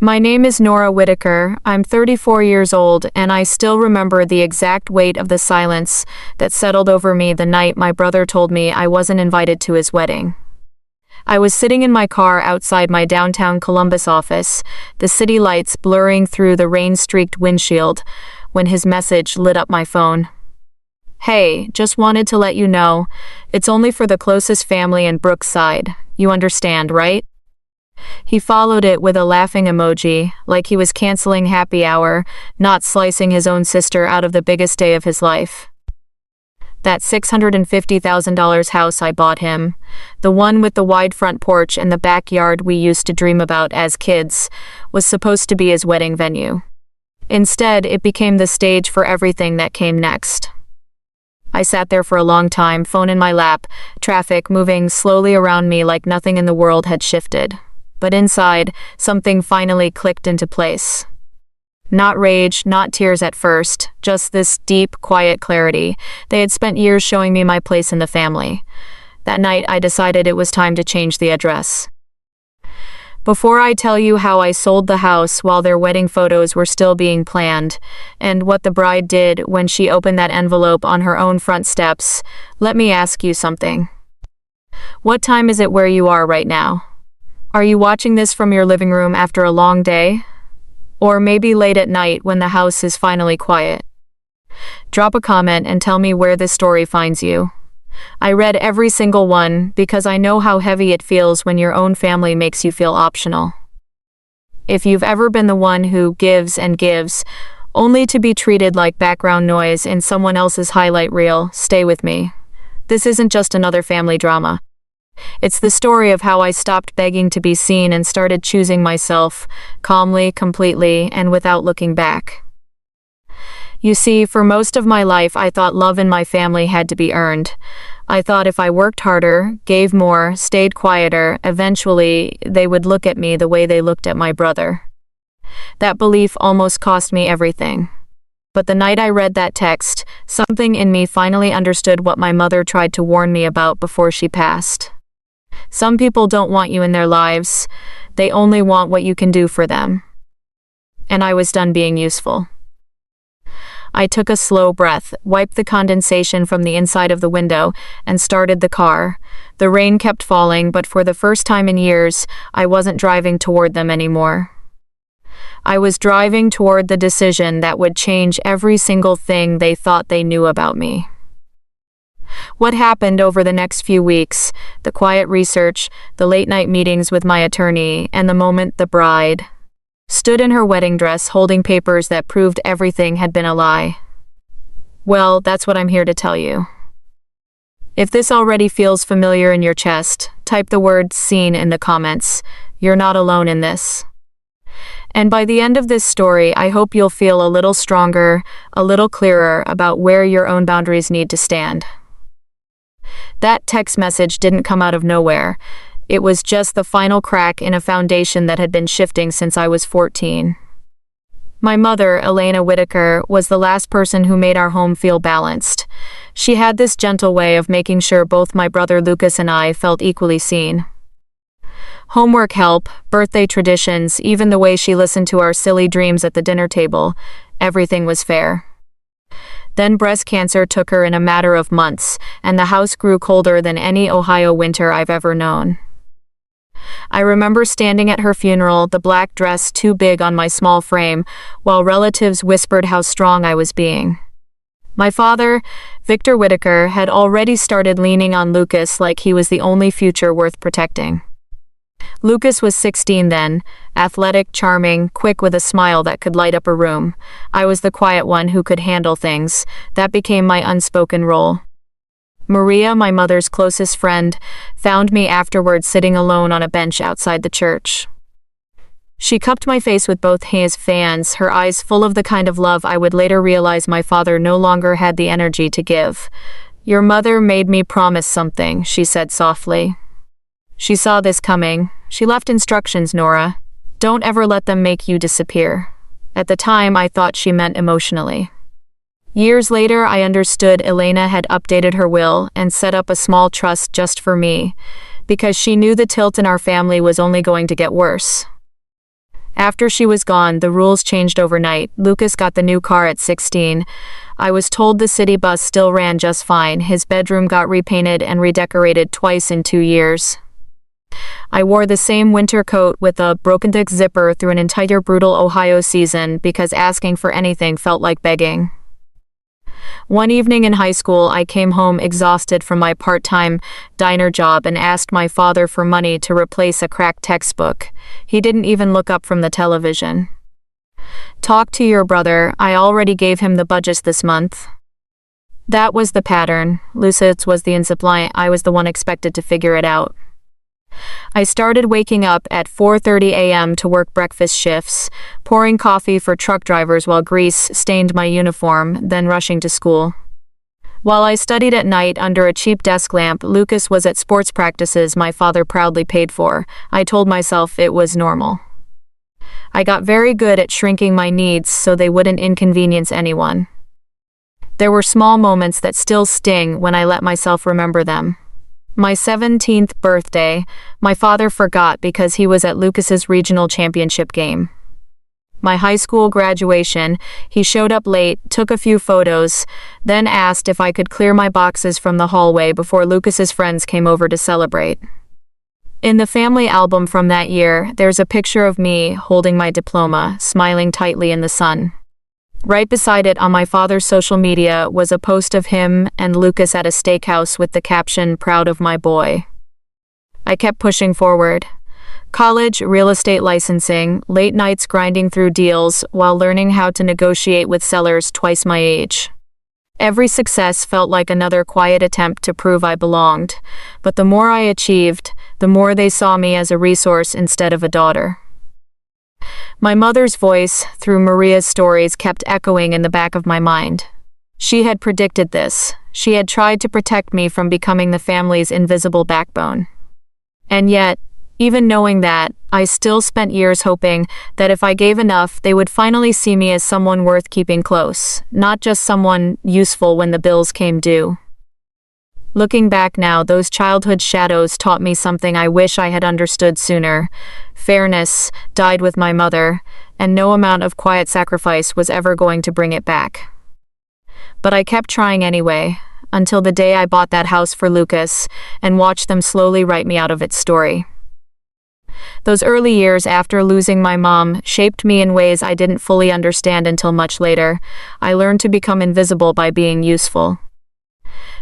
My name is Nora Whitaker. I'm 34 years old, and I still remember the exact weight of the silence that settled over me the night my brother told me I wasn't invited to his wedding. I was sitting in my car outside my downtown Columbus office, the city lights blurring through the rain-streaked windshield, when his message lit up my phone. "Hey, just wanted to let you know, it's only for the closest family in Brookside. You understand, right?" He followed it with a laughing emoji, like he was canceling happy hour, not slicing his own sister out of the biggest day of his life. That $650,000 house I bought him, the one with the wide front porch and the backyard we used to dream about as kids, was supposed to be his wedding venue. Instead, it became the stage for everything that came next. I sat there for a long time, phone in my lap, traffic moving slowly around me like nothing in the world had shifted. But inside, something finally clicked into place. Not rage, not tears at first, just this deep, quiet clarity. They had spent years showing me my place in the family. That night, I decided it was time to change the address. Before I tell you how I sold the house while their wedding photos were still being planned, and what the bride did when she opened that envelope on her own front steps, let me ask you something. What time is it where you are right now? Are you watching this from your living room after a long day? Or maybe late at night when the house is finally quiet? Drop a comment and tell me where this story finds you. I read every single one because I know how heavy it feels when your own family makes you feel optional. If you've ever been the one who gives and gives, only to be treated like background noise in someone else's highlight reel, stay with me. This isn't just another family drama. It's the story of how I stopped begging to be seen and started choosing myself, calmly, completely, and without looking back. You see, for most of my life, I thought love in my family had to be earned. I thought if I worked harder, gave more, stayed quieter, eventually they would look at me the way they looked at my brother. That belief almost cost me everything. But the night I read that text, something in me finally understood what my mother tried to warn me about before she passed. Some people don't want you in their lives. They only want what you can do for them. And I was done being useful. I took a slow breath, wiped the condensation from the inside of the window, and started the car. The rain kept falling, but for the first time in years, I wasn't driving toward them anymore. I was driving toward the decision that would change every single thing they thought they knew about me. What happened over the next few weeks, the quiet research, the late-night meetings with my attorney, and the moment the bride stood in her wedding dress holding papers that proved everything had been a lie. Well, that's what I'm here to tell you. If this already feels familiar in your chest, type the word "seen" in the comments. You're not alone in this. And by the end of this story, I hope you'll feel a little stronger, a little clearer about where your own boundaries need to stand. That text message didn't come out of nowhere. It was just the final crack in a foundation that had been shifting since I was 14. My mother, Elena Whitaker, was the last person who made our home feel balanced. She had this gentle way of making sure both my brother Lucas and I felt equally seen. Homework help, birthday traditions, even the way she listened to our silly dreams at the dinner table, everything was fair. Then breast cancer took her in a matter of months, and the house grew colder than any Ohio winter I've ever known. I remember standing at her funeral, the black dress too big on my small frame, while relatives whispered how strong I was being. My father, Victor Whitaker, had already started leaning on Lucas like he was the only future worth protecting. Lucas was 16 then, athletic, charming, quick with a smile that could light up a room. I was the quiet one who could handle things. That became my unspoken role. Maria, my mother's closest friend, found me afterward sitting alone on a bench outside the church. She cupped my face with both his hands, her eyes full of the kind of love I would later realize my father no longer had the energy to give. "Your mother made me promise something," she said softly. "She saw this coming. She left instructions, Nora. Don't ever let them make you disappear." At the time, I thought she meant emotionally. Years later, I understood Elena had updated her will and set up a small trust just for me, because she knew the tilt in our family was only going to get worse. After she was gone, the rules changed overnight. Lucas got the new car at 16. I was told the city bus still ran just fine. His bedroom got repainted and redecorated twice in 2 years. I wore the same winter coat with a broken zipper through an entire brutal Ohio season because asking for anything felt like begging. One evening in high school, I came home exhausted from my part-time diner job and asked my father for money to replace a cracked textbook. He didn't even look up from the television. "Talk to your brother. I already gave him the budgets this month." That was the pattern. Lucas was the incipient. I was the one expected to figure it out. I started waking up at 4:30 a.m. to work breakfast shifts, pouring coffee for truck drivers while grease stained my uniform, then rushing to school. While I studied at night under a cheap desk lamp, Lucas was at sports practices my father proudly paid for. I told myself it was normal. I got very good at shrinking my needs so they wouldn't inconvenience anyone. There were small moments that still sting when I let myself remember them. My 17th birthday, my father forgot because he was at Lucas's regional championship game. My high school graduation, he showed up late, took a few photos, then asked if I could clear my boxes from the hallway before Lucas's friends came over to celebrate. In the family album from that year, there's a picture of me holding my diploma, smiling tightly in the sun. Right beside it on my father's social media was a post of him and Lucas at a steakhouse with the caption, "Proud of my boy." I kept pushing forward. College, real estate licensing, late nights grinding through deals while learning how to negotiate with sellers twice my age. Every success felt like another quiet attempt to prove I belonged, but the more I achieved, the more they saw me as a resource instead of a daughter. My mother's voice, through Maria's stories, kept echoing in the back of my mind. She had predicted this. She had tried to protect me from becoming the family's invisible backbone. And yet, even knowing that, I still spent years hoping that if I gave enough, they would finally see me as someone worth keeping close, not just someone useful when the bills came due. Looking back now, those childhood shadows taught me something I wish I had understood sooner. Fairness died with my mother, and no amount of quiet sacrifice was ever going to bring it back. But I kept trying anyway, until the day I bought that house for Lucas and watched them slowly write me out of its story. Those early years after losing my mom shaped me in ways I didn't fully understand until much later. I learned to become invisible by being useful.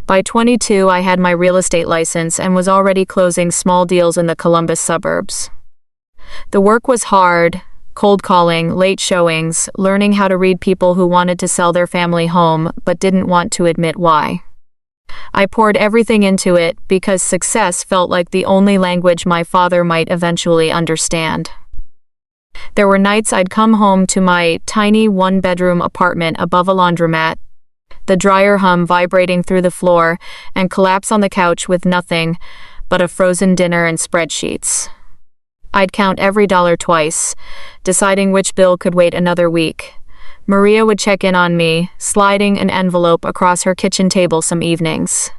By 22, I had my real estate license and was already closing small deals in the Columbus suburbs. The work was hard: cold calling, late showings, learning how to read people who wanted to sell their family home but didn't want to admit why. I poured everything into it because success felt like the only language my father might eventually understand. There were nights I'd come home to my tiny one-bedroom apartment above a laundromat, the dryer hum vibrating through the floor, and collapse on the couch with nothing but a frozen dinner and spreadsheets. I'd count every dollar twice, deciding which bill could wait another week. Maria would check in on me, sliding an envelope across her kitchen table some evenings.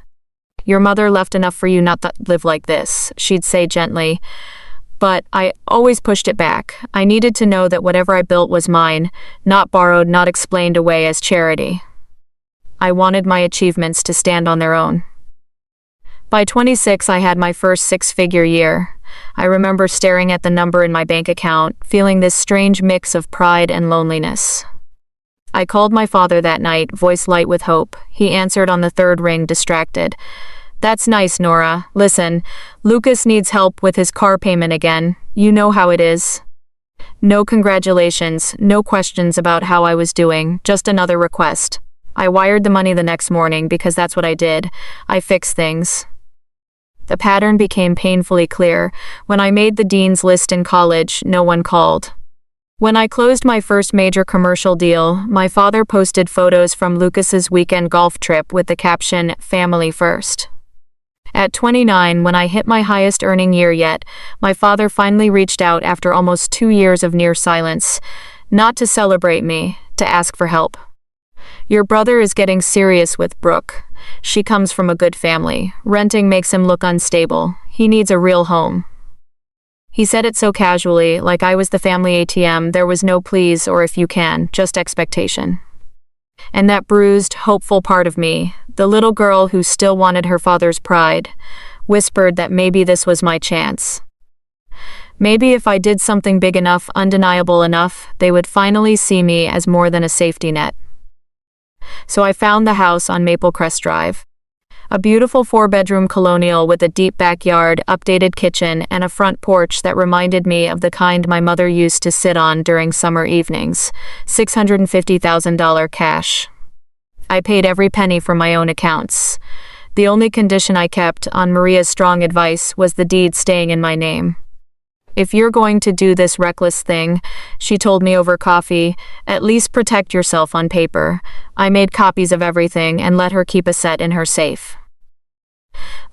"Your mother left enough for you not to live like this," she'd say gently. But I always pushed it back. I needed to know that whatever I built was mine, not borrowed, not explained away as charity. I wanted my achievements to stand on their own. By 26, I had my first six-figure year. I remember staring at the number in my bank account, feeling this strange mix of pride and loneliness. I called my father that night, voice light with hope. He answered on the third ring, distracted. "That's nice, Nora. Listen, Lucas needs help with his car payment again. You know how it is." No congratulations, no questions about how I was doing, just another request. I wired the money the next morning because that's what I did. I fixed things. The pattern became painfully clear. When I made the dean's list in college, no one called. When I closed my first major commercial deal, my father posted photos from Lucas's weekend golf trip with the caption, "Family first." At 29, when I hit my highest earning year yet, my father finally reached out after almost 2 years of near silence, not to celebrate me, to ask for help. "Your brother is getting serious with Brooke. She comes from a good family. Renting makes him look unstable. He needs a real home." He said it so casually, like I was the family ATM. There was no please or if you can, just expectation. And that bruised, hopeful part of me, the little girl who still wanted her father's pride, whispered that maybe this was my chance. Maybe if I did something big enough, undeniable enough, they would finally see me as more than a safety net. So I found the house on Maple Crest Drive. A beautiful 4-bedroom colonial with a deep backyard, updated kitchen, and a front porch that reminded me of the kind my mother used to sit on during summer evenings. $650,000 cash. I paid every penny from my own accounts. The only condition I kept, on Maria's strong advice, was the deed staying in my name. If you're going to do this reckless thing, she told me over coffee, at least protect yourself on paper. I made copies of everything and let her keep a set in her safe.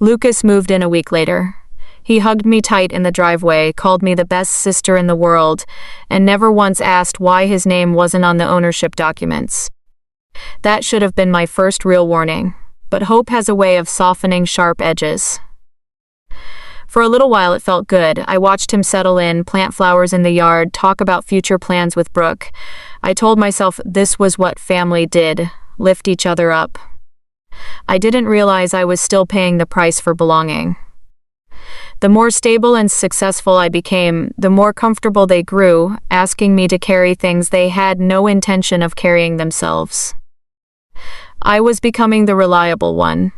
Lucas moved in a week later. He hugged me tight in the driveway, called me the best sister in the world, and never once asked why his name wasn't on the ownership documents. That should have been my first real warning, but hope has a way of softening sharp edges. For a little while it felt good. I watched him settle in, plant flowers in the yard, talk about future plans with Brooke. I told myself this was what family did, lift each other up. I didn't realize I was still paying the price for belonging. The more stable and successful I became, the more comfortable they grew, asking me to carry things they had no intention of carrying themselves. I was becoming the reliable one,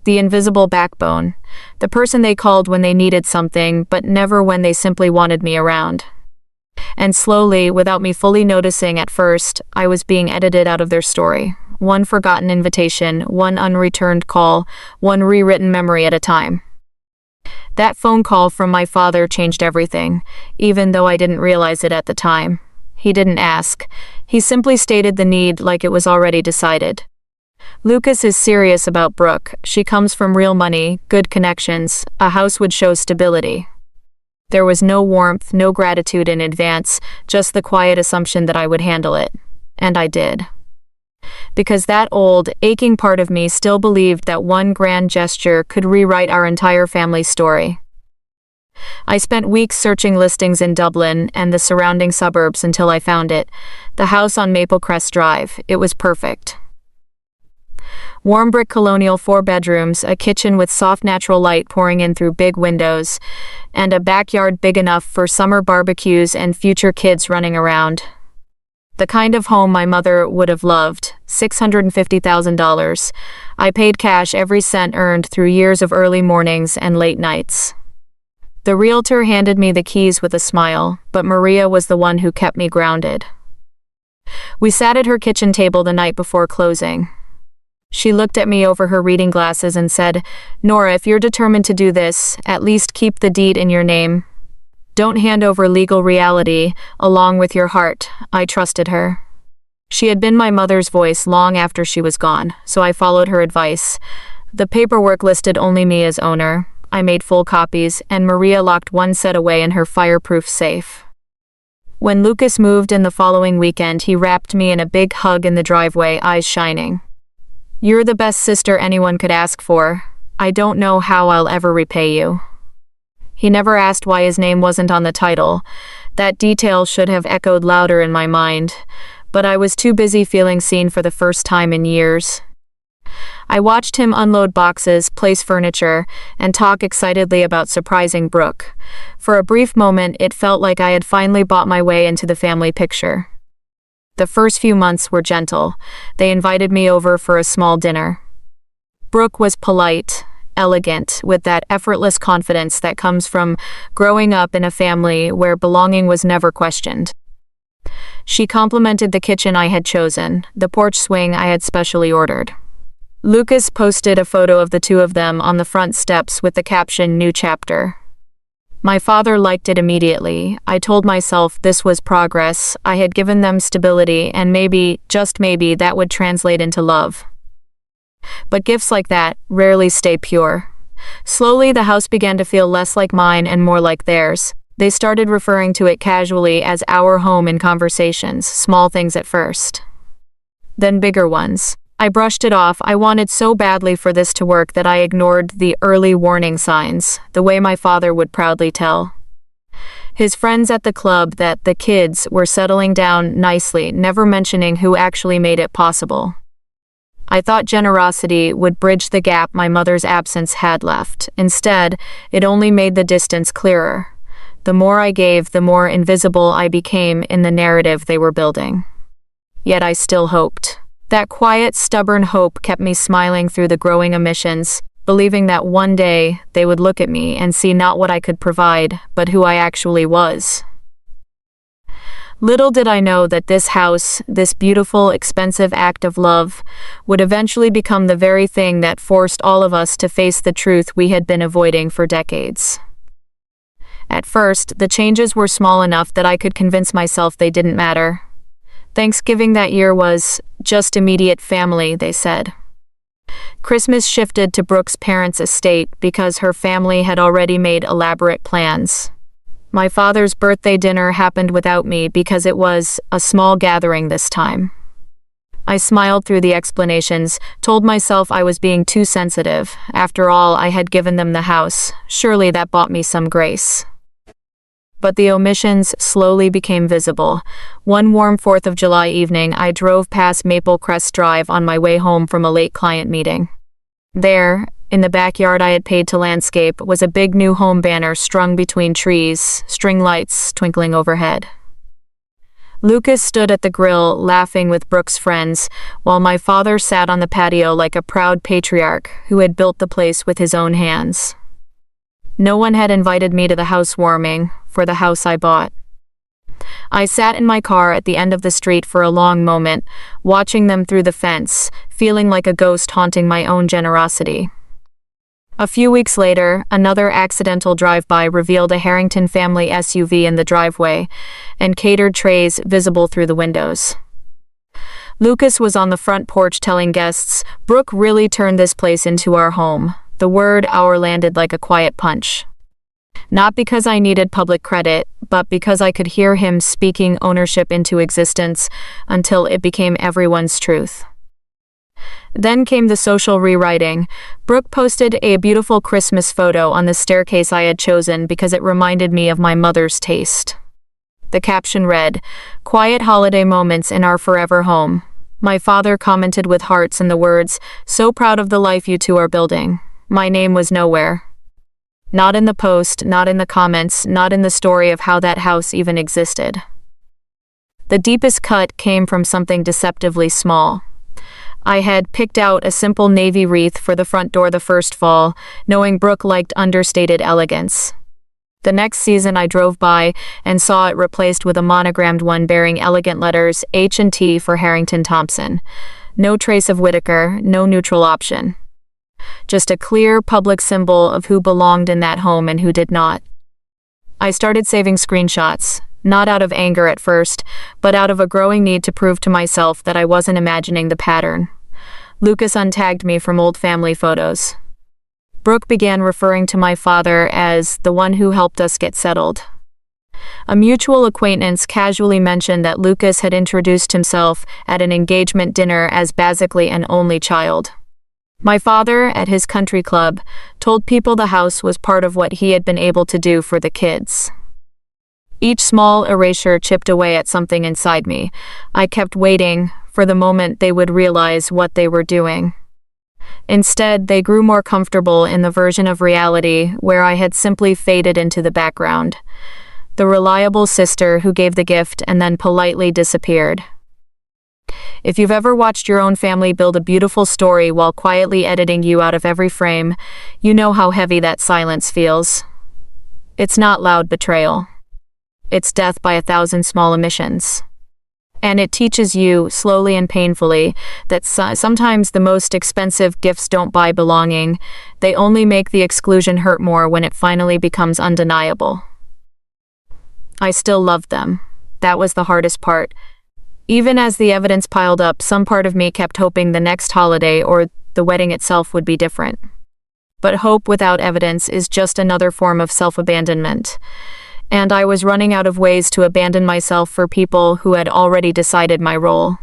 the invisible backbone, the person they called when they needed something, but never when they simply wanted me around. And slowly, without me fully noticing at first, I was being edited out of their story. One forgotten invitation, one unreturned call, one rewritten memory at a time. That phone call from my father changed everything, even though I didn't realize it at the time. He didn't ask. He simply stated the need like it was already decided. Lucas is serious about Brooke. She comes from real money, good connections. A house would show stability. There was no warmth, no gratitude in advance, just the quiet assumption that I would handle it. And I did. Because that old, aching part of me still believed that one grand gesture could rewrite our entire family story. I spent weeks searching listings in Dublin and the surrounding suburbs until I found it. The house on Maple Crest Drive. It was perfect. Warm brick colonial 4 bedrooms, a kitchen with soft natural light pouring in through big windows, and a backyard big enough for summer barbecues and future kids running around. The kind of home my mother would have loved. $650,000. I paid cash every cent earned through years of early mornings and late nights. The realtor handed me the keys with a smile, but Maria was the one who kept me grounded. We sat at her kitchen table the night before closing. She looked at me over her reading glasses and said, "Nora, if you're determined to do this, at least keep the deed in your name. Don't hand over legal reality, along with your heart." I trusted her. She had been my mother's voice long after she was gone, so I followed her advice. The paperwork listed only me as owner. I made full copies, and Maria locked one set away in her fireproof safe. When Lucas moved in the following weekend, he wrapped me in a big hug in the driveway, eyes shining. "You're the best sister anyone could ask for. I don't know how I'll ever repay you." He never asked why his name wasn't on the title. That detail should have echoed louder in my mind, but I was too busy feeling seen for the first time in years. I watched him unload boxes, place furniture, and talk excitedly about surprising Brooke. For a brief moment, it felt like I had finally bought my way into the family picture. The first few months were gentle. They invited me over for a small dinner. Brooke was polite, elegant, with that effortless confidence that comes from growing up in a family where belonging was never questioned. She complimented the kitchen I had chosen, the porch swing I had specially ordered. Lucas posted a photo of the two of them on the front steps with the caption, "New Chapter." My father liked it immediately. I told myself this was progress. I had given them stability, and maybe, just maybe, that would translate into love. But gifts like that rarely stay pure. Slowly, the house began to feel less like mine and more like theirs. They started referring to it casually as our home in conversations, small things at first. Then bigger ones. I brushed it off. I wanted so badly for this to work that I ignored the early warning signs, the way my father would proudly tell. His friends at the club that the kids were settling down nicely, never mentioning who actually made it possible. I thought generosity would bridge the gap my mother's absence had left. Instead, it only made the distance clearer. The more I gave, the more invisible I became in the narrative they were building. Yet I still hoped. That quiet, stubborn hope kept me smiling through the growing omissions, believing that one day they would look at me and see not what I could provide, but who I actually was. Little did I know that this house, this beautiful, expensive act of love, would eventually become the very thing that forced all of us to face the truth we had been avoiding for decades. At first, the changes were small enough that I could convince myself they didn't matter. Thanksgiving that year was just immediate family, they said. Christmas shifted to Brooke's parents' estate because her family had already made elaborate plans. My father's birthday dinner happened without me because it was a small gathering this time. I smiled through the explanations, told myself I was being too sensitive. After all, I had given them the house. Surely that bought me some grace. But the omissions slowly became visible. One warm 4th of July evening, I drove past Maple Crest Drive on my way home from a late client meeting. There, in the backyard I had paid to landscape, was a big new home banner strung between trees, string lights twinkling overhead. Lucas stood at the grill, laughing with Brooke's friends, while my father sat on the patio like a proud patriarch who had built the place with his own hands. No one had invited me to the housewarming for the house I bought. I sat in my car at the end of the street for a long moment, watching them through the fence, feeling like a ghost haunting my own generosity. A few weeks later, another accidental drive-by revealed a Harrington family SUV in the driveway, and catered trays visible through the windows. Lucas was on the front porch telling guests, "Brooke really turned this place into our home." The word "our" landed like a quiet punch. Not because I needed public credit, but because I could hear him speaking ownership into existence until it became everyone's truth. Then came the social rewriting. Brooke posted a beautiful Christmas photo on the staircase I had chosen because it reminded me of my mother's taste. The caption read, "Quiet holiday moments in our forever home." My father commented with hearts and the words, "So proud of the life you two are building." My name was nowhere. Not in the post, not in the comments, not in the story of how that house even existed. The deepest cut came from something deceptively small. I had picked out a simple navy wreath for the front door the first fall, knowing Brooke liked understated elegance. The next season I drove by and saw it replaced with a monogrammed one bearing elegant letters H&T for Harrington Thompson. No trace of Whitaker, no neutral option. Just a clear public symbol of who belonged in that home and who did not. I started saving screenshots, not out of anger at first, but out of a growing need to prove to myself that I wasn't imagining the pattern. Lucas untagged me from old family photos. Brooke began referring to my father as the one who helped us get settled. A mutual acquaintance casually mentioned that Lucas had introduced himself at an engagement dinner as basically an only child. My father, at his country club, told people the house was part of what he had been able to do for the kids. Each small erasure chipped away at something inside me. I kept waiting for the moment they would realize what they were doing. Instead, they grew more comfortable in the version of reality where I had simply faded into the background. The reliable sister who gave the gift and then politely disappeared. If you've ever watched your own family build a beautiful story while quietly editing you out of every frame, you know how heavy that silence feels. It's not loud betrayal. It's death by 1,000 small omissions. And it teaches you, slowly and painfully, that sometimes the most expensive gifts don't buy belonging. They only make the exclusion hurt more when it finally becomes undeniable. I still loved them. That was the hardest part. Even as the evidence piled up, some part of me kept hoping the next holiday or the wedding itself would be different. But hope without evidence is just another form of self-abandonment. And I was running out of ways to abandon myself for people who had already decided my role.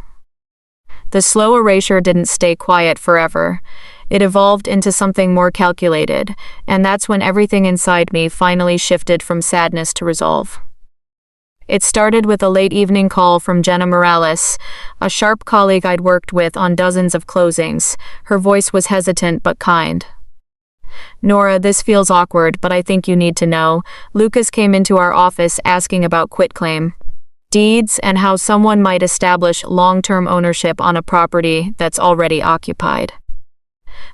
The slow erasure didn't stay quiet forever. It evolved into something more calculated, and that's when everything inside me finally shifted from sadness to resolve. It started with a late evening call from Jenna Morales, a sharp colleague I'd worked with on dozens of closings. Her voice was hesitant but kind. "Nora, this feels awkward, but I think you need to know. Lucas came into our office asking about quitclaim deeds and how someone might establish long-term ownership on a property that's already occupied."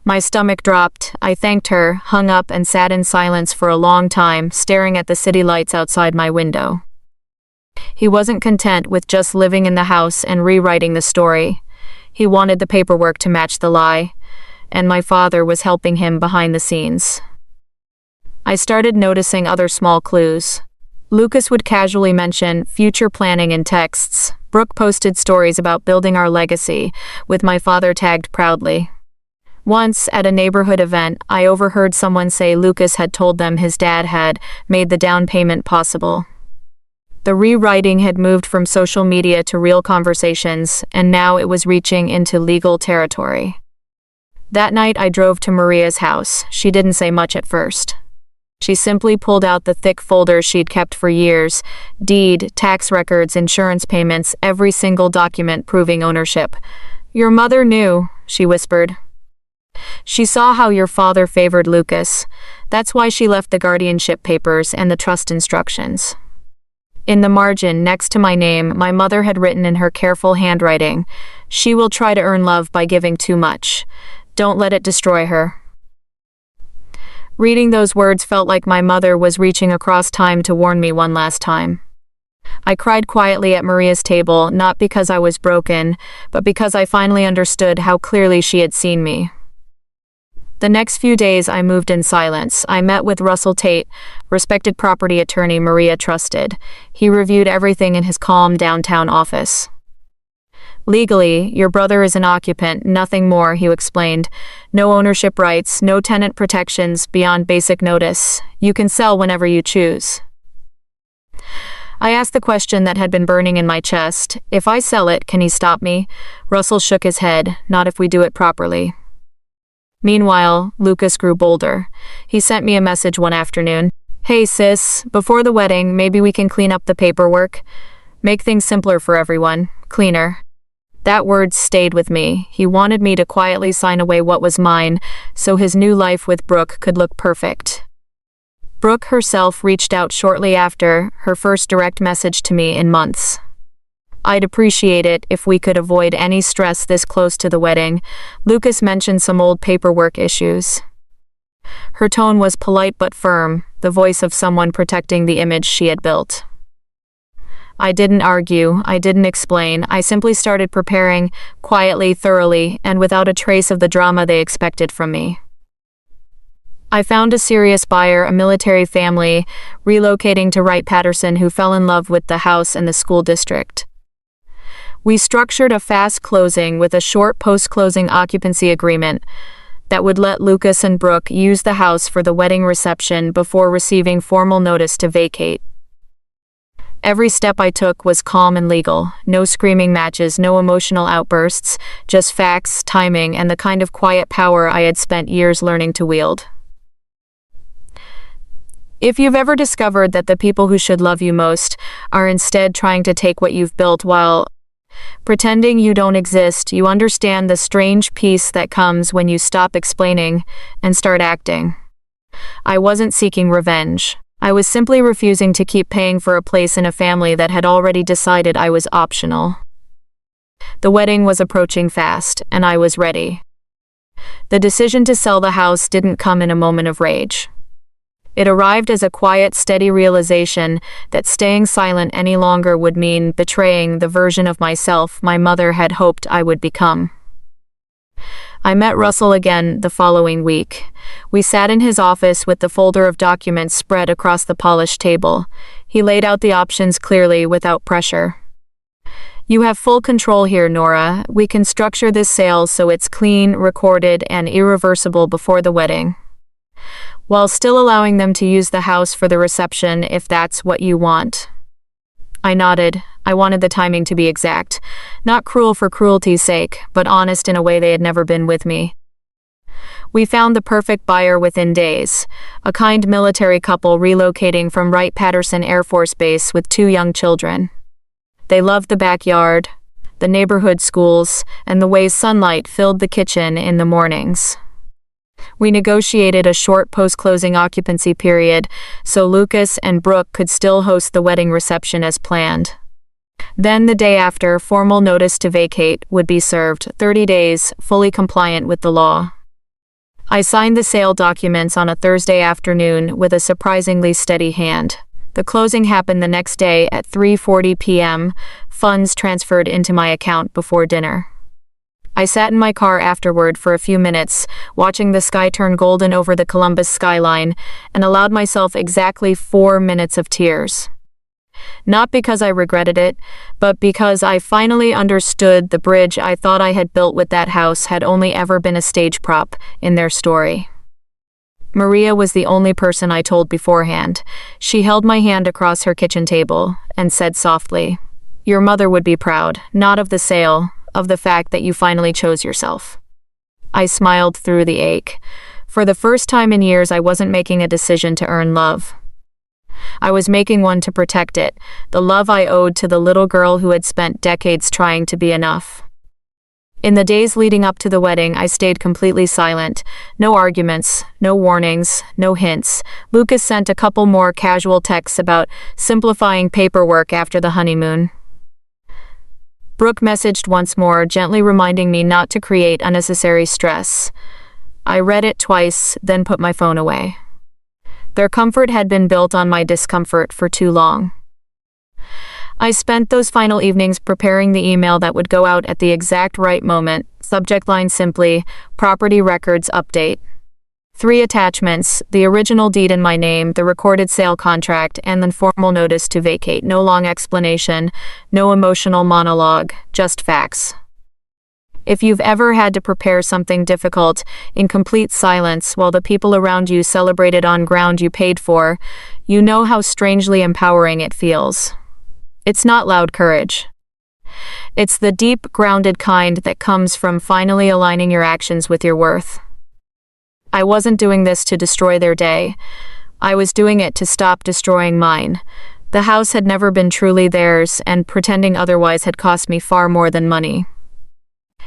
My stomach dropped. I thanked her, hung up, and sat in silence for a long time, staring at the city lights outside my window. He wasn't content with just living in the house and rewriting the story. He wanted the paperwork to match the lie, and my father was helping him behind the scenes. I started noticing other small clues. Lucas would casually mention future planning in texts. Brooke posted stories about building our legacy, with my father tagged proudly. Once, at a neighborhood event, I overheard someone say Lucas had told them his dad had made the down payment possible. The rewriting had moved from social media to real conversations, and now it was reaching into legal territory. That night I drove to Maria's house. She didn't say much at first. She simply pulled out the thick folder she'd kept for years: deed, tax records, insurance payments, every single document proving ownership. "Your mother knew," she whispered. "She saw how your father favored Lucas. That's why she left the guardianship papers and the trust instructions." In the margin, next to my name, my mother had written in her careful handwriting, "She will try to earn love by giving too much. Don't let it destroy her." Reading those words felt like my mother was reaching across time to warn me one last time. I cried quietly at Maria's table, not because I was broken, but because I finally understood how clearly she had seen me. The next few days I moved in silence. I met with Russell Tate, respected property attorney Maria trusted. He reviewed everything in his calm downtown office. "Legally, your brother is an occupant, nothing more," he explained. "No ownership rights, no tenant protections beyond basic notice. You can sell whenever you choose." I asked the question that had been burning in my chest. "If I sell it, can he stop me?" Russell shook his head. "Not if we do it properly." Meanwhile, Lucas grew bolder. He sent me a message one afternoon. "Hey sis, before the wedding, maybe we can clean up the paperwork. Make things simpler for everyone. Cleaner." That word stayed with me. He wanted me to quietly sign away what was mine, so his new life with Brooke could look perfect. Brooke herself reached out shortly after, her first direct message to me in months. "I'd appreciate it if we could avoid any stress this close to the wedding." Lucas mentioned some old paperwork issues. Her tone was polite but firm, the voice of someone protecting the image she had built. I didn't argue, I didn't explain, I simply started preparing, quietly, thoroughly, and without a trace of the drama they expected from me. I found a serious buyer, a military family, relocating to Wright-Patterson who fell in love with the house and the school district. We structured a fast closing with a short post-closing occupancy agreement that would let Lucas and Brooke use the house for the wedding reception before receiving formal notice to vacate. Every step I took was calm and legal. No screaming matches, no emotional outbursts, just facts, timing, and the kind of quiet power I had spent years learning to wield. If you've ever discovered that the people who should love you most are instead trying to take what you've built while pretending you don't exist, you understand the strange peace that comes when you stop explaining and start acting. I wasn't seeking revenge. I was simply refusing to keep paying for a place in a family that had already decided I was optional. The wedding was approaching fast, and I was ready. The decision to sell the house didn't come in a moment of rage. It arrived as a quiet, steady realization that staying silent any longer would mean betraying the version of myself my mother had hoped I would become. I met Russell again the following week. We sat in his office with the folder of documents spread across the polished table. He laid out the options clearly, without pressure. "You have full control here, Nora. We can structure this sale so it's clean, recorded, and irreversible before the wedding, while still allowing them to use the house for the reception if that's what you want." I nodded. I wanted the timing to be exact. Not cruel for cruelty's sake, but honest in a way they had never been with me. We found the perfect buyer within days, a kind military couple relocating from Wright-Patterson Air Force Base with 2 young children. They loved the backyard, the neighborhood schools, and the way sunlight filled the kitchen in the mornings. We negotiated a short post-closing occupancy period so Lucas and Brooke could still host the wedding reception as planned. Then the day after, formal notice to vacate would be served, 30 days, fully compliant with the law. I signed the sale documents on a Thursday afternoon with a surprisingly steady hand. The closing happened the next day at 3:40 p.m., funds transferred into my account before dinner. I sat in my car afterward for a few minutes, watching the sky turn golden over the Columbus skyline, and allowed myself exactly 4 minutes of tears. Not because I regretted it, but because I finally understood the bridge I thought I had built with that house had only ever been a stage prop in their story. Maria was the only person I told beforehand. She held my hand across her kitchen table and said softly, "Your mother would be proud, not of the sale, of the fact that you finally chose yourself." I smiled through the ache. For the first time in years, I wasn't making a decision to earn love. I was making one to protect it, the love I owed to the little girl who had spent decades trying to be enough. In the days leading up to the wedding, I stayed completely silent. No arguments, no warnings, no hints. Lucas sent a couple more casual texts about simplifying paperwork after the honeymoon. Brooke messaged once more, gently reminding me not to create unnecessary stress. I read it twice, then put my phone away. Their comfort had been built on my discomfort for too long. I spent those final evenings preparing the email that would go out at the exact right moment, subject line simply, property records update. 3 attachments, the original deed in my name, the recorded sale contract, and then formal notice to vacate. No long explanation, no emotional monologue, just facts. If you've ever had to prepare something difficult in complete silence while the people around you celebrated on ground you paid for, you know how strangely empowering it feels. It's not loud courage. It's the deep, grounded kind that comes from finally aligning your actions with your worth. I wasn't doing this to destroy their day. I was doing it to stop destroying mine. The house had never been truly theirs, and pretending otherwise had cost me far more than money.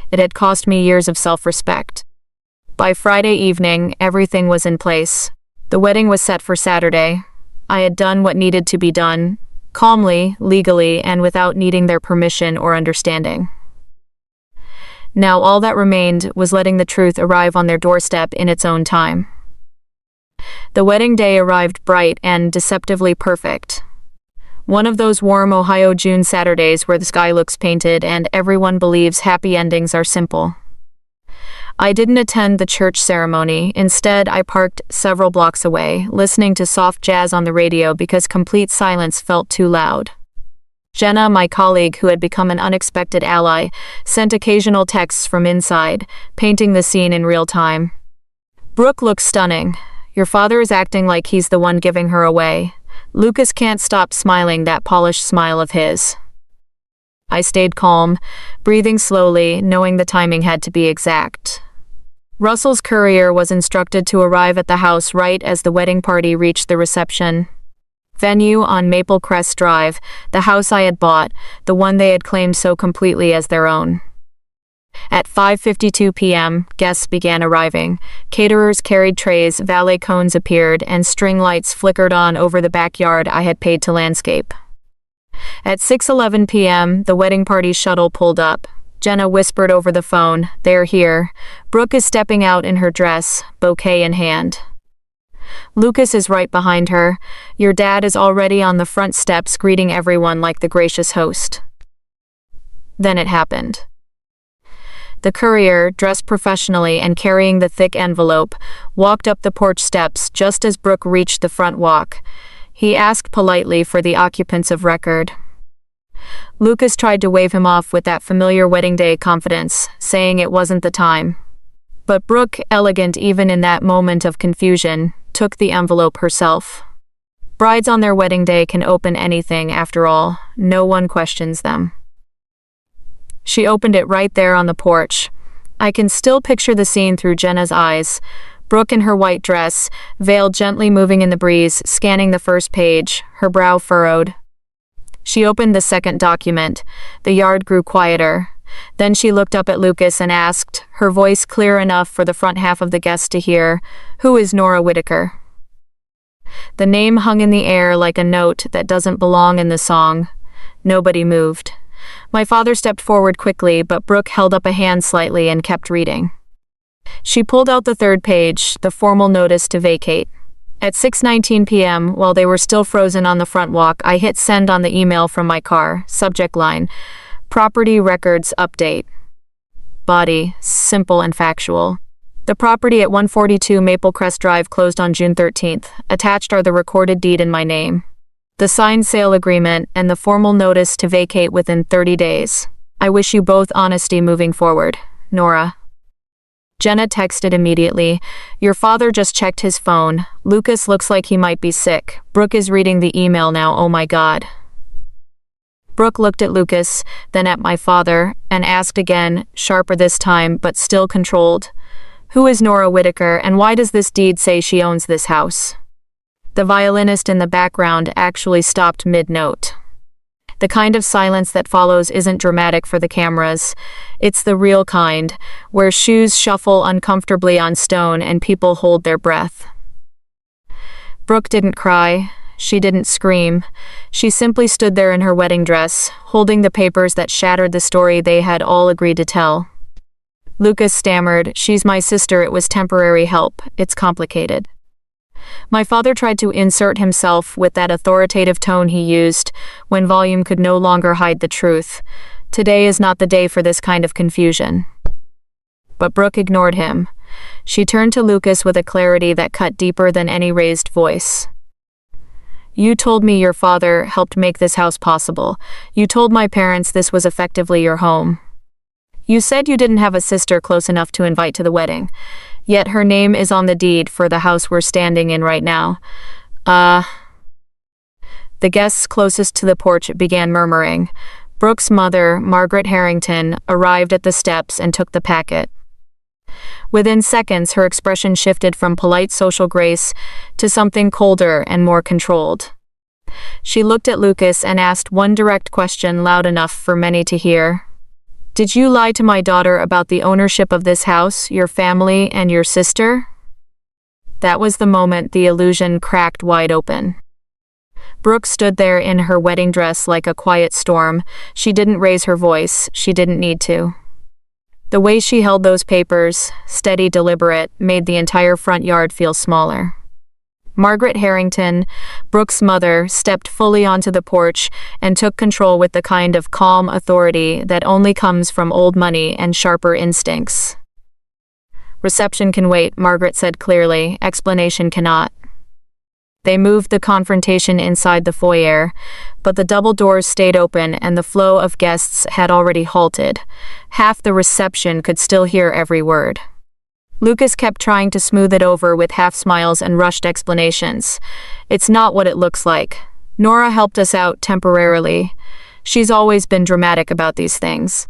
It had cost me years of self-respect. By Friday evening, everything was in place. The wedding was set for Saturday. I had done what needed to be done, calmly, legally, and without needing their permission or understanding. Now all that remained was letting the truth arrive on their doorstep in its own time. The wedding day arrived bright and deceptively perfect. One of those warm Ohio June Saturdays where the sky looks painted and everyone believes happy endings are simple. I didn't attend the church ceremony. Instead, I parked several blocks away, listening to soft jazz on the radio because complete silence felt too loud. Jenna, my colleague who had become an unexpected ally, sent occasional texts from inside, painting the scene in real time. "Brooke looks stunning. Your father is acting like he's the one giving her away. Lucas can't stop smiling that polished smile of his." I stayed calm, breathing slowly, knowing the timing had to be exact. Russell's courier was instructed to arrive at the house right as the wedding party reached the reception venue on Maple Crest Drive, the house I had bought, the one they had claimed so completely as their own. At 5:52 p.m., guests began arriving. Caterers carried trays, valet cones appeared, and string lights flickered on over the backyard I had paid to landscape. At 6:11 p.m., the wedding party shuttle pulled up. Jenna whispered over the phone, "They're here. Brooke is stepping out in her dress, bouquet in hand. Lucas is right behind her. Your dad is already on the front steps greeting everyone like the gracious host." Then it happened. The courier, dressed professionally and carrying the thick envelope, walked up the porch steps just as Brooke reached the front walk. He asked politely for the occupants of record. Lucas tried to wave him off with that familiar wedding day confidence, saying it wasn't the time. But Brooke, elegant even in that moment of confusion, took the envelope herself. Brides on their wedding day can open anything, after all. No one questions them. She opened it right there on the porch. I can still picture the scene through Jenna's eyes. Brooke in her white dress, veil gently moving in the breeze, scanning the first page, her brow furrowed. She opened the second document. The yard grew quieter. Then she looked up at Lucas and asked, her voice clear enough for the front half of the guests to hear, "Who is Nora Whitaker?" The name hung in the air like a note that doesn't belong in the song. Nobody moved. My father stepped forward quickly, but Brooke held up a hand slightly and kept reading. She pulled out the third page, the formal notice to vacate. At 6:19 p.m., while they were still frozen on the front walk, I hit send on the email from my car. Subject line, Property Records Update. Body, simple and factual. The property at 142 Maple Crest Drive closed on June 13th. Attached are the recorded deed in my name, the signed sale agreement, and the formal notice to vacate within 30 days. I wish you both honesty moving forward. Nora. Jenna texted immediately. Your father just checked his phone. Lucas looks like he might be sick. Brooke is reading the email now. Oh my God. Brooke looked at Lucas, then at my father, and asked again, sharper this time, but still controlled. Who is Nora Whitaker, and why does this deed say she owns this house? The violinist in the background actually stopped mid-note. The kind of silence that follows isn't dramatic for the cameras. It's the real kind, where shoes shuffle uncomfortably on stone and people hold their breath. Brooke didn't cry. She didn't scream. She simply stood there in her wedding dress, holding the papers that shattered the story they had all agreed to tell. Lucas stammered, "She's my sister, it was temporary help. It's complicated." My father tried to insert himself with that authoritative tone he used when volume could no longer hide the truth. Today is not the day for this kind of confusion. But Brooke ignored him. She turned to Lucas with a clarity that cut deeper than any raised voice. You told me your father helped make this house possible. You told my parents this was effectively your home. You said you didn't have a sister close enough to invite to the wedding. Yet her name is on the deed for the house we're standing in right now. The guests closest to the porch began murmuring. Brooke's mother, Margaret Harrington, arrived at the steps and took the packet. Within seconds, her expression shifted from polite social grace to something colder and more controlled. She looked at Lucas and asked one direct question loud enough for many to hear. Did you lie to my daughter about the ownership of this house, your family, and your sister? That was the moment the illusion cracked wide open. Brooke stood there in her wedding dress like a quiet storm. She didn't raise her voice. She didn't need to. The way she held those papers, steady, deliberate, made the entire front yard feel smaller. Margaret Harrington, Brooke's mother, stepped fully onto the porch and took control with the kind of calm authority that only comes from old money and sharper instincts. Reception can wait, Margaret said clearly. Explanation cannot. They moved the confrontation inside the foyer, but the double doors stayed open and the flow of guests had already halted. Half the reception could still hear every word. Lucas kept trying to smooth it over with half smiles and rushed explanations. It's not what it looks like. Nora helped us out temporarily. She's always been dramatic about these things.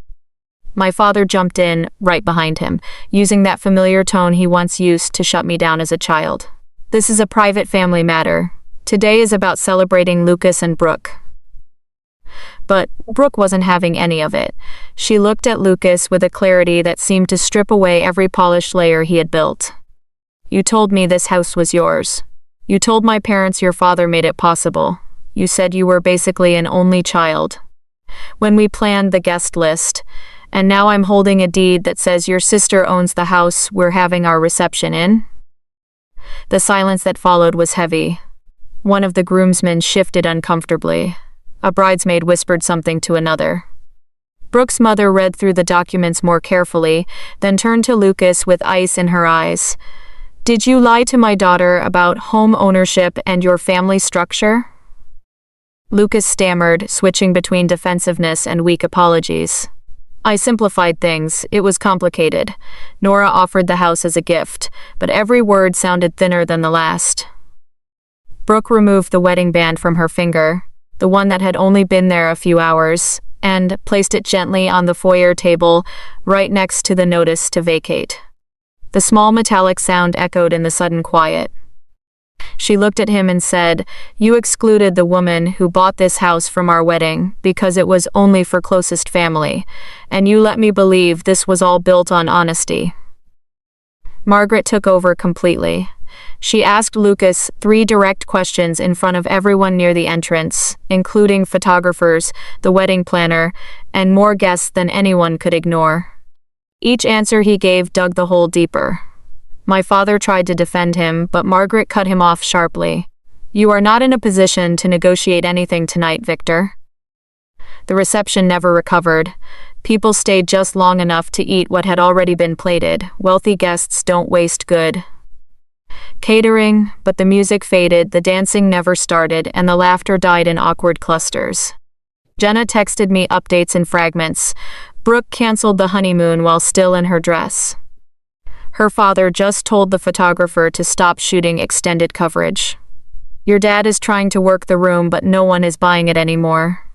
My father jumped in, right behind him, using that familiar tone he once used to shut me down as a child. This is a private family matter. Today is about celebrating Lucas and Brooke. But Brooke wasn't having any of it. She looked at Lucas with a clarity that seemed to strip away every polished layer he had built. You told me this house was yours. You told my parents your father made it possible. You said you were basically an only child. When we planned the guest list, and now I'm holding a deed that says your sister owns the house we're having our reception in. The silence that followed was heavy. One of the groomsmen shifted uncomfortably. A bridesmaid whispered something to another. Brooke's mother read through the documents more carefully, then turned to Lucas with ice in her eyes. Did you lie to my daughter about home ownership and your family structure? Lucas stammered, switching between defensiveness and weak apologies. I simplified things. It was complicated. Nora offered the house as a gift, but every word sounded thinner than the last. Brooke removed the wedding band from her finger. the one that had only been there a few hours, and placed it gently on the foyer table right next to the notice to vacate. The small metallic sound echoed in the sudden quiet. She looked at him and said, "You excluded the woman who bought this house from our wedding because it was only for closest family, and you let me believe this was all built on honesty." Margaret took over completely. She asked Lucas 3 direct questions in front of everyone near the entrance, including photographers, the wedding planner, and more guests than anyone could ignore. Each answer he gave dug the hole deeper. My father tried to defend him, but Margaret cut him off sharply. "You are not in a position to negotiate anything tonight, Victor." The reception never recovered. People stayed just long enough to eat what had already been plated. Wealthy guests don't waste good catering, but the music faded, the dancing never started, and the laughter died in awkward clusters. Jenna texted me updates in fragments. Brooke canceled the honeymoon while still in her dress. Her father just told the photographer to stop shooting extended coverage. Your dad is trying to work the room, but no one is buying it anymore.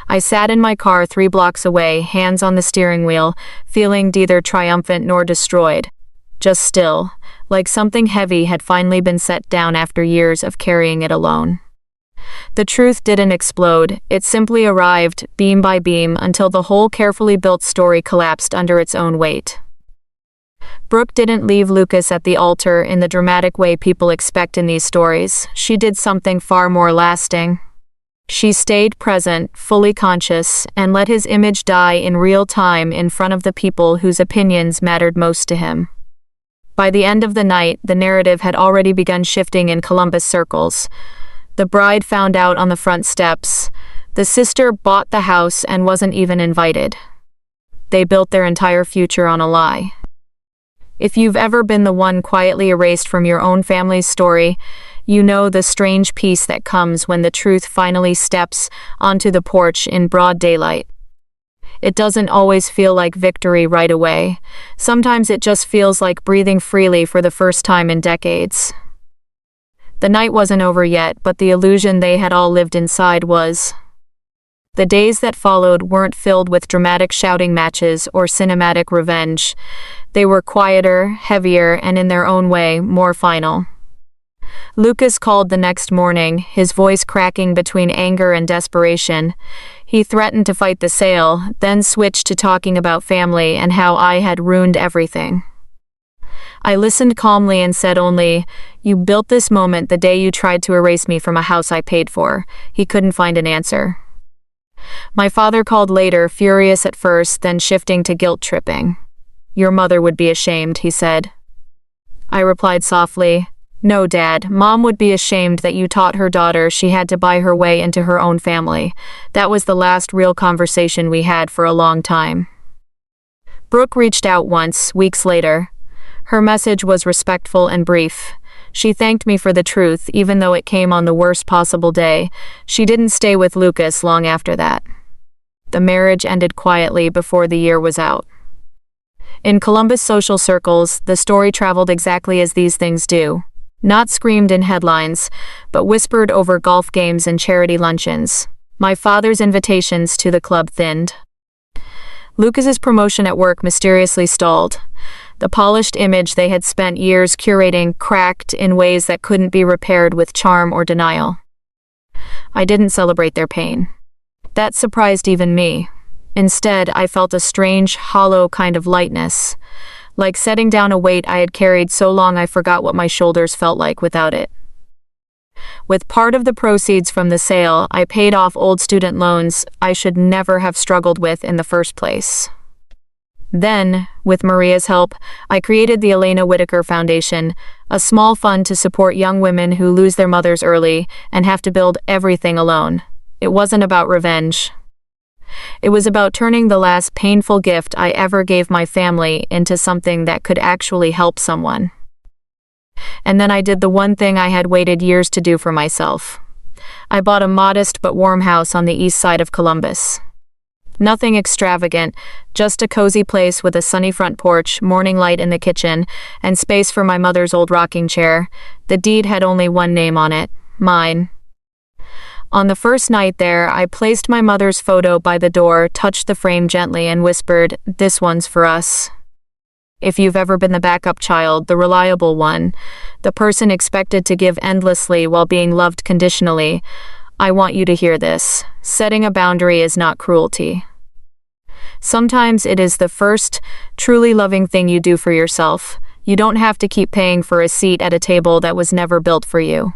I sat in my car 3 blocks away, hands on the steering wheel, feeling neither triumphant nor destroyed. Just still, like something heavy had finally been set down after years of carrying it alone. The truth didn't explode, it simply arrived, beam by beam, until the whole carefully built story collapsed under its own weight. Brooke didn't leave Lucas at the altar in the dramatic way people expect in these stories. She did something far more lasting. She stayed present, fully conscious, and let his image die in real time in front of the people whose opinions mattered most to him. By the end of the night, the narrative had already begun shifting in Columbus circles. The bride found out on the front steps. The sister bought the house and wasn't even invited. They built their entire future on a lie. If you've ever been the one quietly erased from your own family's story, you know the strange peace that comes when the truth finally steps onto the porch in broad daylight. It doesn't always feel like victory right away. Sometimes it just feels like breathing freely for the first time in decades. The night wasn't over yet, but the illusion they had all lived inside was. The days that followed weren't filled with dramatic shouting matches or cinematic revenge. They were quieter, heavier, and in their own way, more final. Lucas called the next morning, his voice cracking between anger and desperation. He threatened to fight the sale, then switched to talking about family and how I had ruined everything. I listened calmly and said only, "You built this moment the day you tried to erase me from a house I paid for." He couldn't find an answer. My father called later, furious at first, then shifting to guilt-tripping. "Your mother would be ashamed," he said. I replied softly, "No, Dad, Mom would be ashamed that you taught her daughter she had to buy her way into her own family." That was the last real conversation we had for a long time. Brooke reached out once, weeks later. Her message was respectful and brief. She thanked me for the truth, even though it came on the worst possible day. She didn't stay with Lucas long after that. The marriage ended quietly before the year was out. In Columbus social circles, the story traveled exactly as these things do. Not screamed in headlines, but whispered over golf games and charity luncheons. My father's invitations to the club thinned. Lucas's promotion at work mysteriously stalled. The polished image they had spent years curating cracked in ways that couldn't be repaired with charm or denial. I didn't celebrate their pain. That surprised even me. Instead, I felt a strange, hollow kind of lightness, like setting down a weight I had carried so long I forgot what my shoulders felt like without it. With part of the proceeds from the sale, I paid off old student loans I should never have struggled with in the first place. Then, with Maria's help, I created the Elena Whitaker Foundation, a small fund to support young women who lose their mothers early and have to build everything alone. It wasn't about revenge. It was about turning the last painful gift I ever gave my family into something that could actually help someone. And then I did the one thing I had waited years to do for myself. I bought a modest but warm house on the east side of Columbus. Nothing extravagant, just a cozy place with a sunny front porch, morning light in the kitchen, and space for my mother's old rocking chair. The deed had only one name on it, mine. On the first night there, I placed my mother's photo by the door, touched the frame gently, and whispered, "This one's for us." If you've ever been the backup child, the reliable one, the person expected to give endlessly while being loved conditionally, I want you to hear this. Setting a boundary is not cruelty. Sometimes it is the first, truly loving thing you do for yourself. You don't have to keep paying for a seat at a table that was never built for you.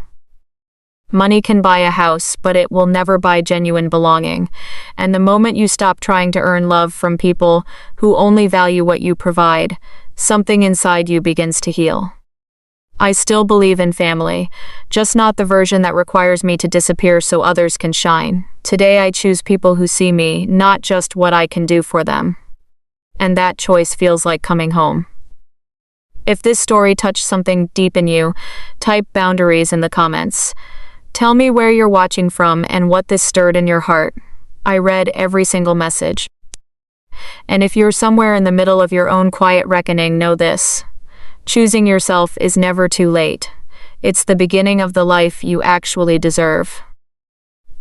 Money can buy a house, but it will never buy genuine belonging. And the moment you stop trying to earn love from people who only value what you provide, something inside you begins to heal. I still believe in family, just not the version that requires me to disappear so others can shine. Today I choose people who see me, not just what I can do for them. And that choice feels like coming home. If this story touched something deep in you, type boundaries in the comments. Tell me where you're watching from and what this stirred in your heart. I read every single message. And if you're somewhere in the middle of your own quiet reckoning, know this. Choosing yourself is never too late. It's the beginning of the life you actually deserve.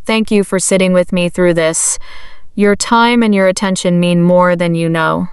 Thank you for sitting with me through this. Your time and your attention mean more than you know.